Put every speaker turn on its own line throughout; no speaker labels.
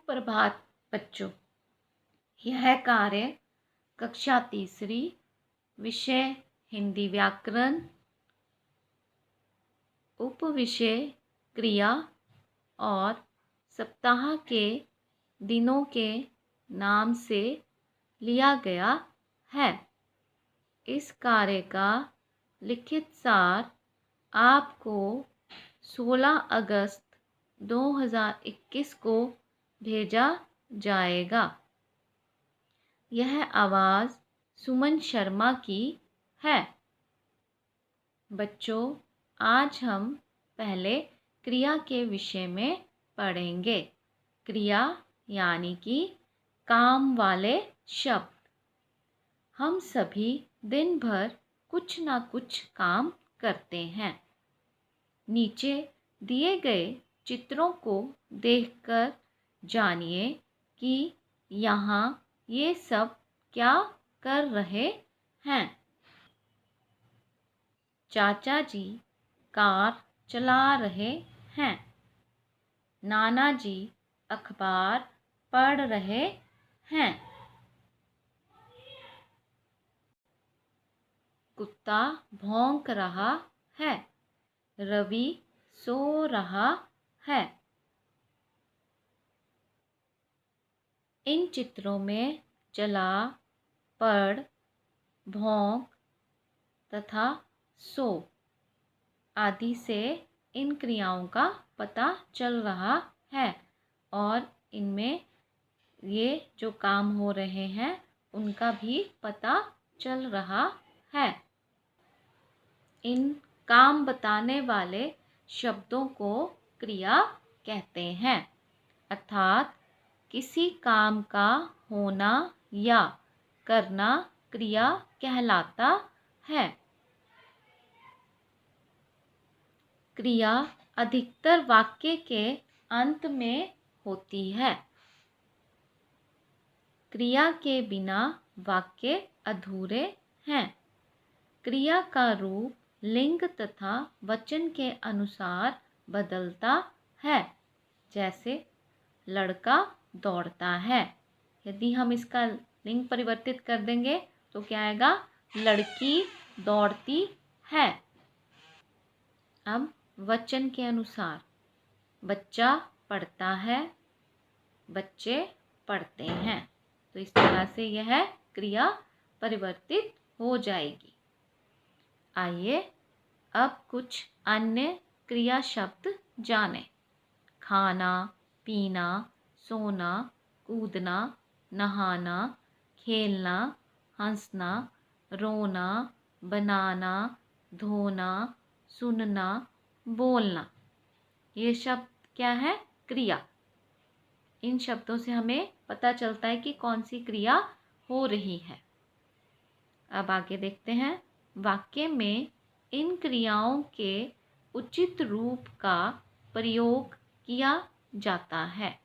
सुप्रभात बच्चों। यह कार्य कक्षा तीसरी, विषय हिंदी व्याकरण, उपविषय क्रिया और सप्ताह के दिनों के नाम से लिया गया है। इस कार्य का लिखित सार आपको 16 अगस्त 2021 को भेजा जाएगा। यह आवाज़ सुमन शर्मा की है। बच्चों, आज हम पहले क्रिया के विषय में पढ़ेंगे। क्रिया यानी कि काम वाले शब्द। हम सभी दिन भर कुछ ना कुछ काम करते हैं। नीचे दिए गए चित्रों को देखकर जानिए कि यहाँ ये सब क्या कर रहे हैं। चाचा जी कार चला रहे हैं। नाना जी अखबार पढ़ रहे हैं। कुत्ता भौंक रहा है। रवि सो रहा है। इन चित्रों में चला, पढ़, भौंक तथा सो आदि से इन क्रियाओं का पता चल रहा है और इनमें ये जो काम हो रहे हैं उनका भी पता चल रहा है। इन काम बताने वाले शब्दों को क्रिया कहते हैं, अर्थात किसी काम का होना या करना क्रिया कहलाता है। क्रिया अधिकतर वाक्य के अंत में होती है। क्रिया के बिना वाक्य अधूरे हैं। क्रिया का रूप लिंग तथा वचन के अनुसार बदलता है। जैसे लड़का दौड़ता है, यदि हम इसका लिंग परिवर्तित कर देंगे तो क्या आएगा? लड़की दौड़ती है। अब वचन के अनुसार बच्चा पढ़ता है, बच्चे पढ़ते हैं। तो इस तरह से यह क्रिया परिवर्तित हो जाएगी। आइए अब कुछ अन्य क्रिया शब्द जानें। खाना, पीना, सोना, कूदना, नहाना, खेलना, हंसना, रोना, बनाना, धोना, सुनना, बोलना। ये शब्द क्या है? क्रिया। इन शब्दों से हमें पता चलता है कि कौन सी क्रिया हो रही है। अब आगे देखते हैं। वाक्य में इन क्रियाओं के उचित रूप का प्रयोग किया जाता है।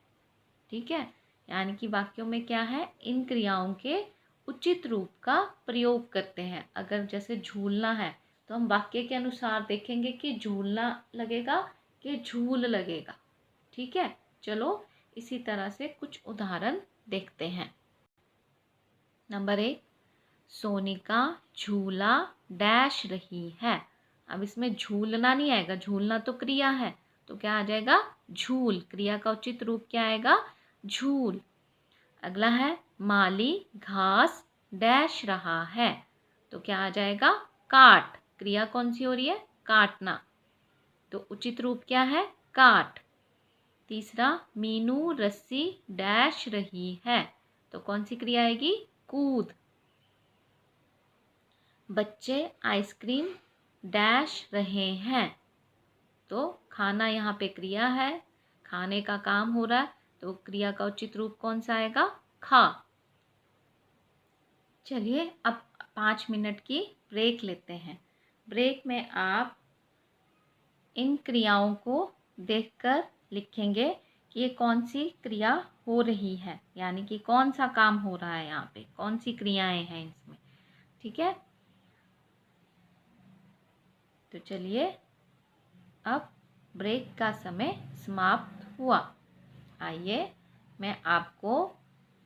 ठीक है, यानी कि वाक्यों में क्या है? इन क्रियाओं के उचित रूप का प्रयोग करते हैं। अगर जैसे झूलना है तो हम वाक्य के अनुसार देखेंगे कि झूलना लगेगा कि झूल लगेगा। ठीक है, चलो इसी तरह से कुछ उदाहरण देखते हैं। नंबर 1, सोनिका झूला डैश रही है। अब इसमें झूलना नहीं आएगा, झूलना तो क्रिया है, तो क्या आ जाएगा? झूल। क्रिया का उचित रूप क्या आएगा? झूल। अगला है माली घास डैश रहा है, तो क्या आ जाएगा? काट। क्रिया कौन सी हो रही है? काटना, तो उचित रूप क्या है? काट। तीसरा, मीनू रस्सी डैश रही है, तो कौन सी क्रिया आएगी? कूद। बच्चे आइसक्रीम डैश रहे हैं, तो खाना यहाँ पे क्रिया है, खाने का काम हो रहा है, तो क्रिया का उचित रूप कौन सा आएगा? खा। चलिए अब 5 मिनट की ब्रेक लेते हैं। ब्रेक में आप इन क्रियाओं को देखकर लिखेंगे कि ये कौन सी क्रिया हो रही है, यानी कि कौन सा काम हो रहा है यहाँ पे, कौन सी क्रियाएं हैं इसमें। ठीक है, तो चलिए अब ब्रेक का समय समाप्त हुआ। आइए मैं आपको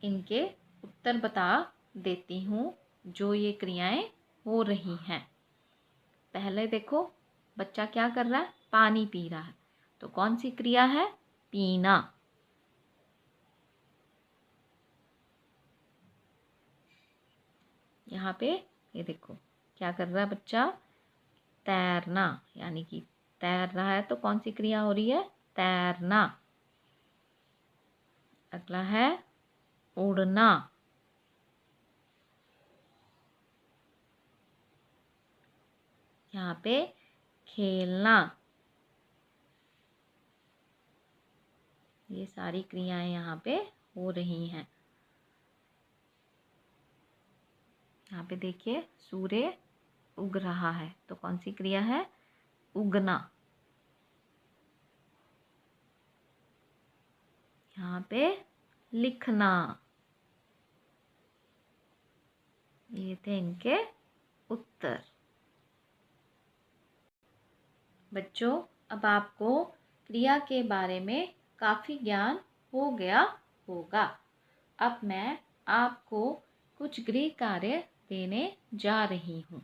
इनके उत्तर बता देती हूँ जो ये क्रियाएं हो रही हैं। पहले देखो, बच्चा क्या कर रहा है? पानी पी रहा है। तो कौन सी क्रिया है? पीना। यहाँ पे ये देखो क्या कर रहा है बच्चा? तैरना, यानी कि तैर रहा है। तो कौन सी क्रिया हो रही है? तैरना। अगला है उड़ना। यहाँ पे खेलना। ये सारी क्रियाएं यहाँ पे हो रही हैं। यहाँ पे देखिए सूर्य उग रहा है। तो कौन सी क्रिया है? उगना। यहाँ पे लिखना। ये थे इनके उत्तर। बच्चों, अब आपको क्रिया के बारे में काफ़ी ज्ञान हो गया होगा। अब मैं आपको कुछ गृह कार्य देने जा रही हूँ।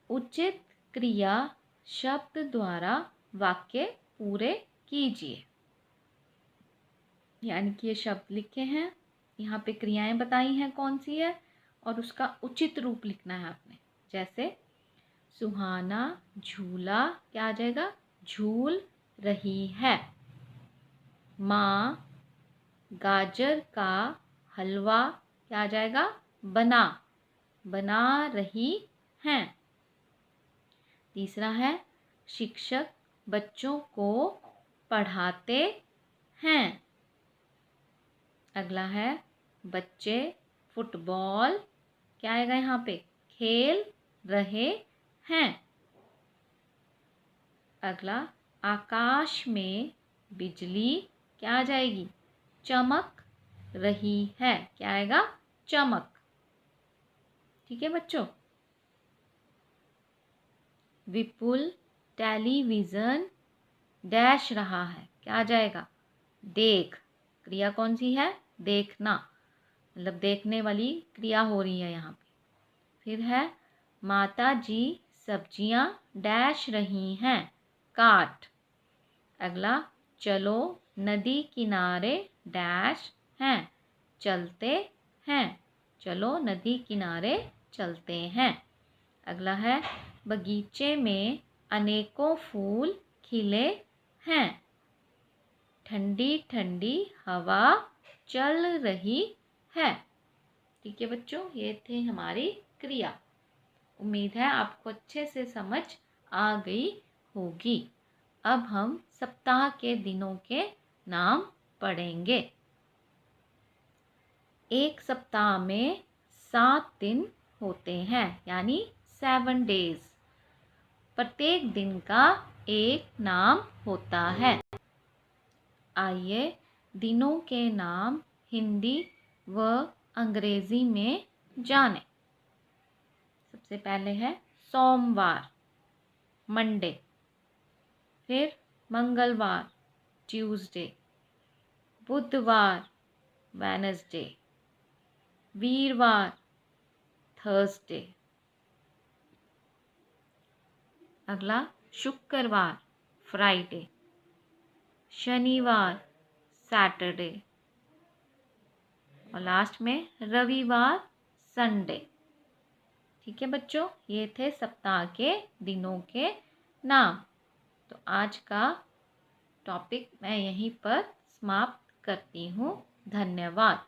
उचित क्रिया शब्द द्वारा वाक्य पूरे कीजिए। यानी कि ये शब्द लिखे हैं, यहाँ पे क्रियाएं बताई हैं कौन सी है, और उसका उचित रूप लिखना है आपने। जैसे सुहाना झूला, क्या आ जाएगा? झूल रही है। माँ गाजर का हलवा, क्या आ जाएगा? बना रही हैं। तीसरा है शिक्षक बच्चों को पढ़ाते हैं। अगला है बच्चे फुटबॉल, क्या आएगा यहाँ पे? खेल रहे हैं। अगला आकाश में बिजली, क्या आ जाएगी? चमक रही है, क्या आएगा? चमक। ठीक है बच्चों। विपुल टेलीविज़न डैश रहा है, क्या आ जाएगा? देख। क्रिया कौन सी है? देखना, मतलब देखने वाली क्रिया हो रही है यहाँ पे। फिर है माता जी सब्जियां डैश रही हैं, काट। अगला चलो नदी किनारे डैश हैं, चलते हैं। चलो नदी किनारे चलते हैं। अगला है बगीचे में अनेकों फूल खिले हैं, ठंडी ठंडी हवा चल रही है। ठीक है बच्चों, ये थे हमारी क्रिया। उम्मीद है आपको अच्छे से समझ आ गई होगी। अब हम सप्ताह के दिनों के नाम पढ़ेंगे। एक सप्ताह में 7 दिन होते हैं, यानी 7 डेज। प्रत्येक दिन का एक नाम होता है। आइए दिनों के नाम हिंदी व अंग्रेजी में जानें। सबसे पहले है सोमवार, मंडे। फिर मंगलवार, ट्यूसडे। बुधवार, वेडनेसडे। वीरवार, थर्सडे। अगला शुक्रवार, फ्राइडे। शनिवार, सैटरडे। और लास्ट में रविवार, संडे। ठीक है बच्चों, ये थे सप्ताह के दिनों के नाम। तो आज का टॉपिक मैं यहीं पर समाप्त करती हूँ। धन्यवाद।